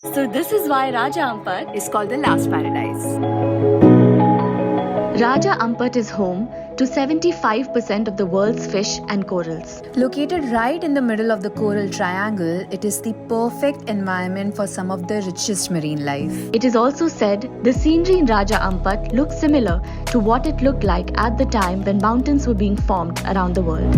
So this is why Raja Ampat is called the last paradise. Raja Ampat is home to 75% of the world's fish and corals. Located right in the middle of the coral triangle, it is the perfect environment for some of the richest marine life. It is also said the scenery in Raja Ampat looks similar to what it looked like at the time when mountains were being formed around the world.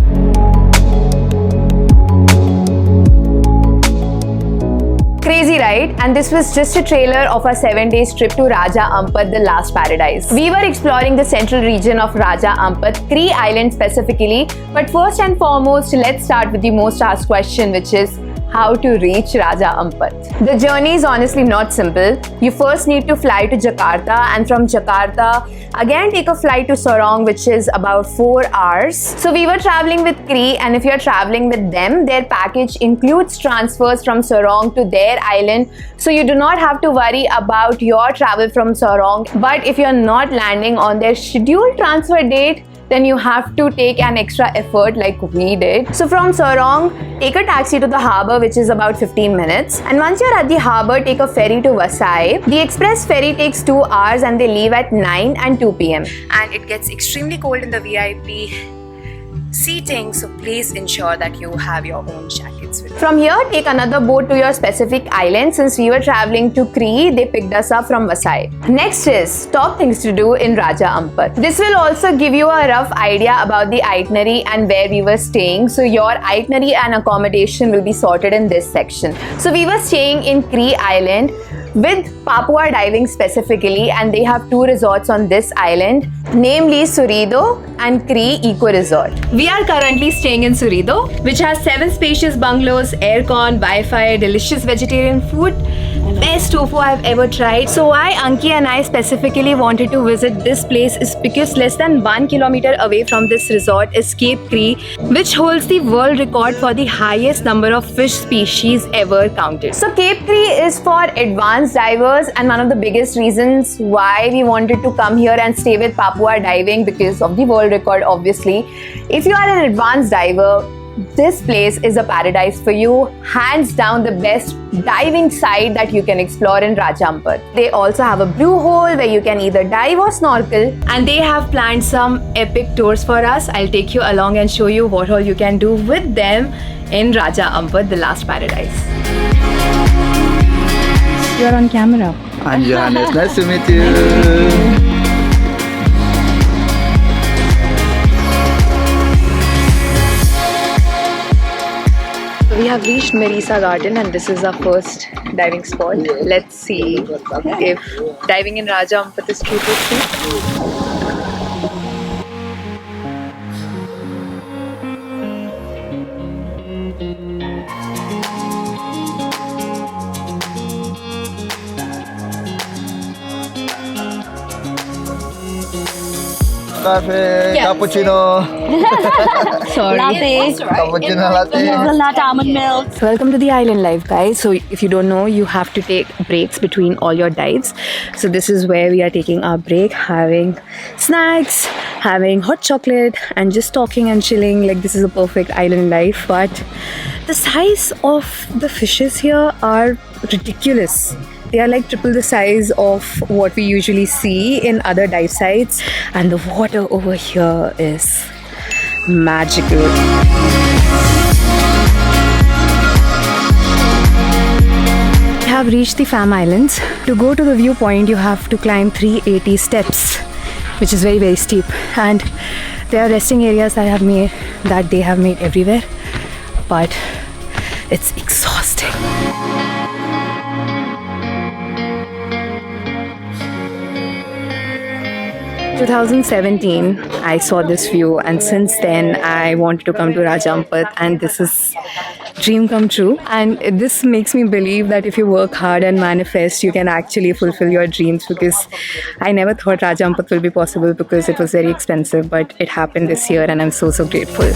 Crazy, right? And this was just a trailer of our 7-day trip to Raja Ampat, the last paradise. We were exploring the central region of Raja Ampat, Cree Island specifically. But first and foremost, let's start with the most asked question, which is how to reach Raja Ampat. The journey is honestly not simple. You first need to fly to Jakarta, and from Jakarta, again take a flight to Sorong, which is about 4 hours. So we were traveling with Cree, and if you're traveling with them, their package includes transfers from Sorong to their island. So you do not have to worry about your travel from Sorong. But if you're not landing on their scheduled transfer date, then you have to take an extra effort like we did. So from Sorong, take a taxi to the harbour, which is about 15 minutes. And once you're at the harbour, take a ferry to Vasai. The express ferry takes 2 hours and they leave at 9 and 2 p.m. And it gets extremely cold in the VIP seating, so please ensure that you have your own jackets with you. From here, take another boat to your specific island. Since we were traveling to Cree, they picked us up from Vasai. Next is top things to do in Raja Ampat. This will also give you a rough idea about the itinerary and where we were staying. So your itinerary and accommodation will be sorted in this section. So we were staying in Cree Island with Papua diving specifically, and they have 2 resorts on this island, namely Surido and Cree Eco Resort. We are currently staying in Surido, which has 7 spacious bungalows, aircon, Wi-Fi, delicious vegetarian food, best tofu I've ever tried. So why Anki and I specifically wanted to visit this place is because less than 1 kilometer away from this resort is Cape Cree, which holds the world record for the highest number of fish species ever counted. So Cape Cree is for advanced divers, and one of the biggest reasons why we wanted to come here and stay with Papua diving, because of the world record obviously. If you are an advanced diver, this place is a paradise for you. Hands down the best diving site that you can explore in Raja Ampat. They also have a blue hole where you can either dive or snorkel. And they have planned some epic tours for us. I'll take you along and show you what all you can do with them in Raja Ampat, the last paradise. You're on camera. I'm Johannes. Nice to meet you. We have reached Marisa Garden, and this is our first diving spot. Let's see if diving in Raja Ampat is true to true. カフェ、カプチーノ。 Sorry. Latte. Cappuccino latte. Hazelnut almond milk. Welcome to the island life, guys. So if you don't know, you have to take breaks between all your dives. So this is where we are taking our break, having snacks, having hot chocolate, and just talking and chilling. Like, this is a perfect island life. But the size of the fishes here are ridiculous. They are like triple the size of what we usually see in other dive sites, and the water over here is magical. We have reached the Fam Islands. To go to the viewpoint, you have to climb 380 steps, which is very, very steep. And there are resting areas that they have made everywhere, but it's exhausting. 2017, I saw this view, and since then I wanted to come to Raja Ampat, and this is dream come true. And this makes me believe that if you work hard and manifest, you can actually fulfill your dreams, because I never thought Raja Ampat will be possible because it was very expensive, but it happened this year and I'm so grateful.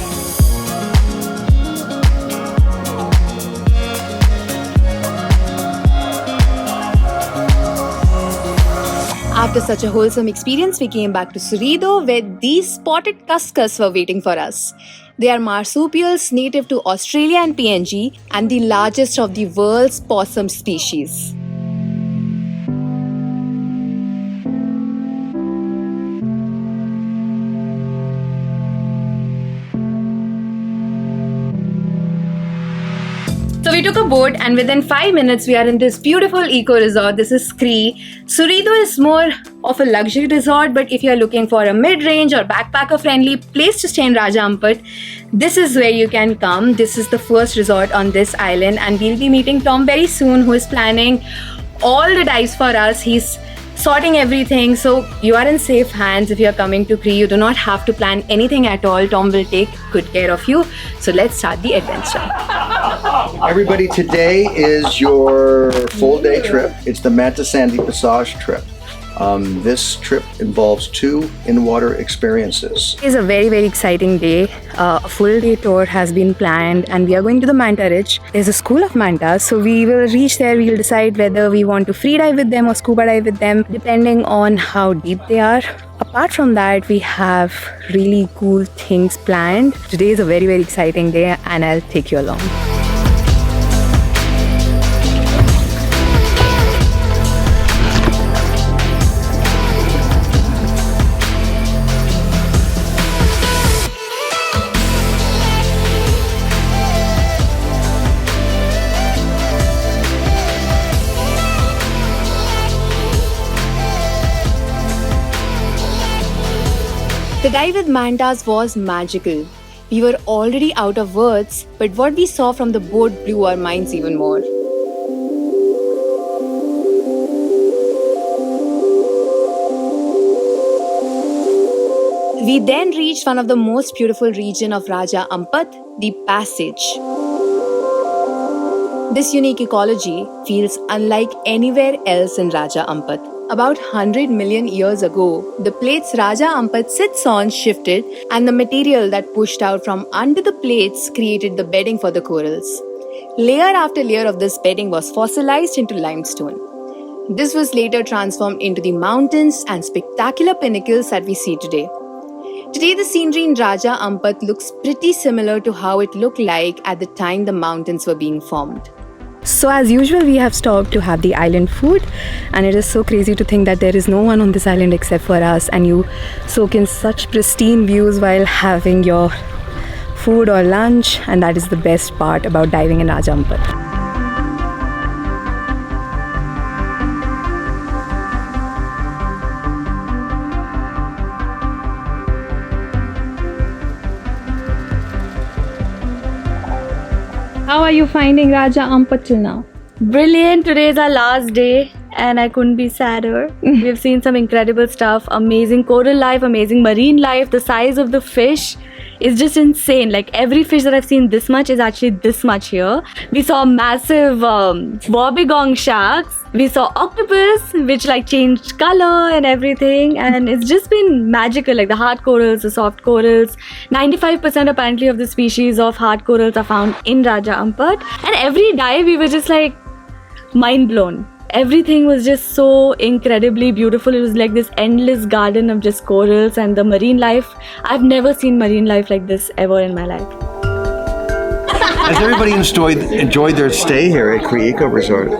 After such a wholesome experience, we came back to Surido, where these spotted cuscus were waiting for us. They are marsupials native to Australia and PNG and the largest of the world's possum species. So we took a boat and within 5 minutes we are in this beautiful eco resort. This is Cree. Surreal is more of a luxury resort, but if you are looking for a mid-range or backpacker friendly place to stay in Raja Ampat, this is where you can come. This is the first resort on this island and we'll be meeting Tom very soon, who is planning all the dives for us. He's sorting everything, so you are in safe hands. If you are coming to Cree, you do not have to plan anything at all. Tom will take good care of you. So let's start the adventure. Everybody, today is your full day trip. It's the Manta Sandy Passage trip. This trip involves 2 in-water experiences. It is a very exciting day. A full day tour has been planned and we are going to the Manta Ridge. There's a school of mantas, so we will reach there. We'll decide whether we want to free dive with them or scuba dive with them, depending on how deep they are. Apart from that, we have really cool things planned. Today is a very exciting day and I'll take you along. The dive with mantas was magical. We were already out of words, but what we saw from the boat blew our minds even more. We then reached one of the most beautiful region of Raja Ampat, the Passage. This unique ecology feels unlike anywhere else in Raja Ampat. About 100 million years ago, the plates Raja Ampat sits on shifted and the material that pushed out from under the plates created the bedding for the corals. Layer after layer of this bedding was fossilized into limestone. This was later transformed into the mountains and spectacular pinnacles that we see today. Today, the scenery in Raja Ampat looks pretty similar to how it looked like at the time the mountains were being formed. So as usual, we have stopped to have the island food, and it is so crazy to think that there is no one on this island except for us, and you soak in such pristine views while having your food or lunch, and that is the best part about diving in Raja Ampat. How are you finding Raja Ampat till now? Brilliant. Today is our last day and I couldn't be sadder. We've seen some incredible stuff, amazing coral life, amazing marine life. The size of the fish is just insane. Like every fish that I've seen this much is actually this much here. We saw massive wobbegong sharks. We saw octopus which like changed color and everything, and it's just been magical. Like the hard corals, the soft corals. 95% apparently of the species of hard corals are found in Raja Ampat, and every dive we were just like mind blown. Everything was just so incredibly beautiful. It was like this endless garden of just corals and the marine life. I've never seen marine life like this ever in my life. Has everybody enjoyed their stay here at Cree Eco Resort?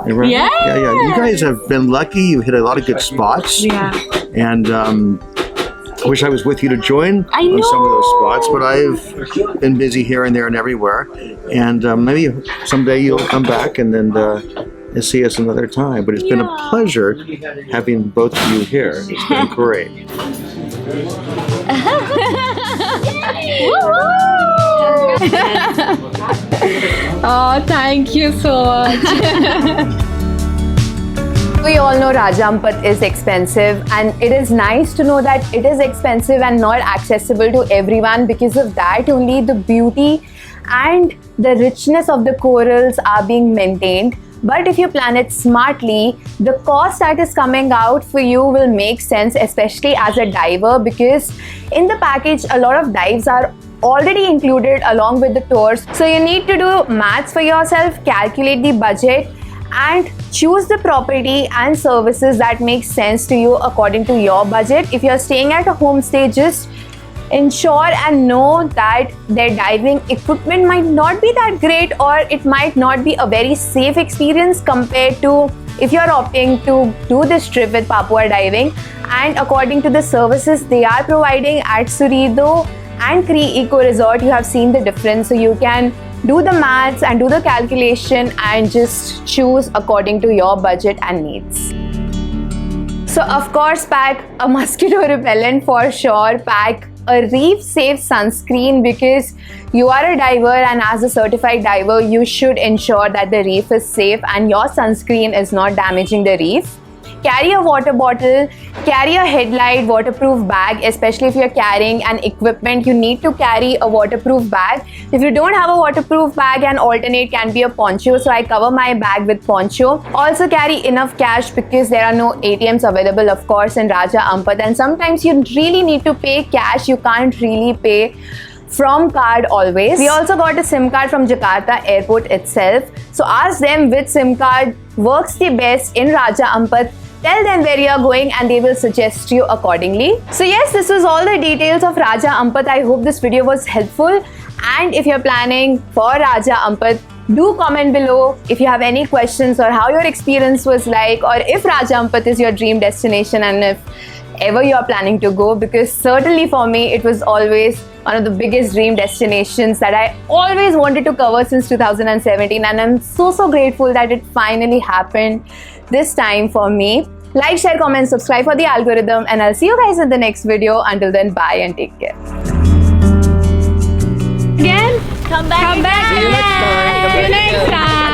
Yeah. You guys have been lucky. You hit a lot of good spots. Yeah. And I wish I was with you to join on some of those spots, but I've been busy here and there and everywhere. And maybe someday you'll come back and see us another time. But it's been a pleasure having both of you here. It's been great. Oh, thank you so much. We all know Raja Ampat is expensive, and it is nice to know that it is expensive and not accessible to everyone. Because of that, only the beauty and the richness of the corals are being maintained. But if you plan it smartly, the cost that is coming out for you will make sense, especially as a diver, because in the package, a lot of dives are already included along with the tours. So you need to do maths for yourself, calculate the budget, and choose the property and services that make sense to you according to your budget. If you're staying at a homestay, just ensure and know that their diving equipment might not be that great, or it might not be a very safe experience compared to if you're opting to do this trip with Papua Diving. And according to the services they are providing at Surido and Cree Eco Resort, you have seen the difference. So you can do the maths and do the calculation and just choose according to your budget and needs. So of course, pack a mosquito repellent for sure, pack a reef safe sunscreen, because you are a diver, and as a certified diver you should ensure that the reef is safe and your sunscreen is not damaging the reef. Carry a water bottle, carry a headlight, waterproof bag, especially if you're carrying an equipment, you need to carry a waterproof bag. If you don't have a waterproof bag, an alternate can be a poncho, so I cover my bag with poncho. Also carry enough cash, because there are no ATMs available of course in Raja Ampat, and sometimes you really need to pay cash, you can't really pay from card always. We also got a SIM card from Jakarta airport itself, so ask them which SIM card works the best in Raja Ampat. Tell them where you are going and they will suggest you accordingly. So yes, this was all the details of Raja Ampat. I hope this video was helpful, and if you're planning for Raja Ampat, do comment below if you have any questions or how your experience was like, or if Raja Ampat is your dream destination and if ever you are planning to go, because certainly for me it was always one of the biggest dream destinations that I always wanted to cover since 2017, and I'm so grateful that it finally happened this time for me. Like, share, comment, subscribe for the algorithm, and I'll see you guys in the next video. Until then, bye and take care. Again, come back. See you next time.